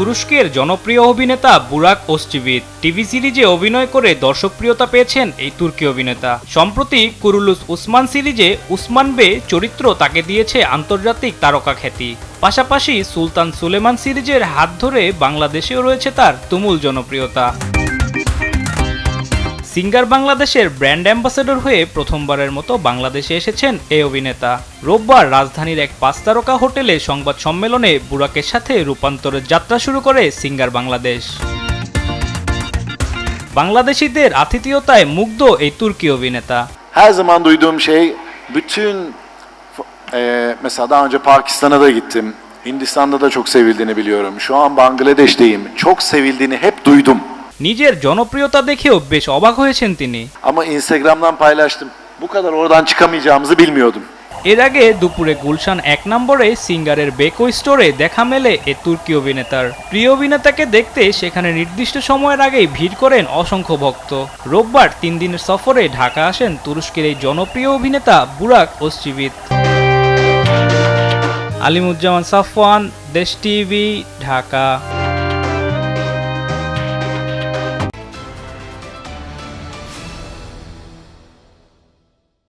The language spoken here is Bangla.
তুরস্কের জনপ্রিয় অভিনেতা বুরাক ওজচিভিত টিভি সিরিজে অভিনয় করে দর্শকপ্রিয়তা পেয়েছেন এই তুর্কি অভিনেতা। সম্প্রতি কুরুলুস উসমান সিরিজে উসমান বে চরিত্র তাকে দিয়েছে আন্তর্জাতিক তারকা খ্যাতি। পাশাপাশি সুলতান সুলেমান সিরিজের হাত ধরে বাংলাদেশেও রয়েছে তার তুমুল জনপ্রিয়তা। সিঙ্গার বাংলাদেশের ব্র্যান্ড অ্যাম্বাসেডর হয়ে প্রথমবারের মতো বাংলাদেশে এসেছেন এই অভিনেতা। রোববার রাজধানীর এক 5 তারকা হোটেলে সংবাদ সম্মেলনে বুরাকের সাথে রূপান্তরের যাত্রা শুরু করে সিঙ্গার বাংলাদেশ। বাংলাদেশিদের আতিথেয়তায় মুগ্ধ এই তুর্কি অভিনেতা। Her zaman duyduğum şey bütün mesela daha önce Pakistan'a da gittim. Hindistan'da da çok sevildiğini biliyorum. Şu an Bangladeş'teyim. Çok sevildiğini hep duydum. নিজের জনপ্রিয়তা দেখেও বেশ অবাক হয়েছেন তিনি। Ama Instagram'dan paylaştım. Bu kadar oradan çıkamayacağımızı bilmiyordum. এর আগে দুপুরে গুলশান 1 নম্বরে সিঙ্গারের বেকো স্টোরে দেখা মেলে এ তুর্কি অভিনেতার। প্রিয় অভিনেতাকে দেখতে সেখানে নির্দিষ্ট সময়ের আগেই ভিড় করেন অসংখ্য ভক্ত। রোববার 3 দিনের সফরে ঢাকা আসেন তুরস্কের এই জনপ্রিয় অভিনেতা বুরাক ওজচিভিত। আলিমুজ্জামান সাফওয়ান, দেশ টিভি, ঢাকা।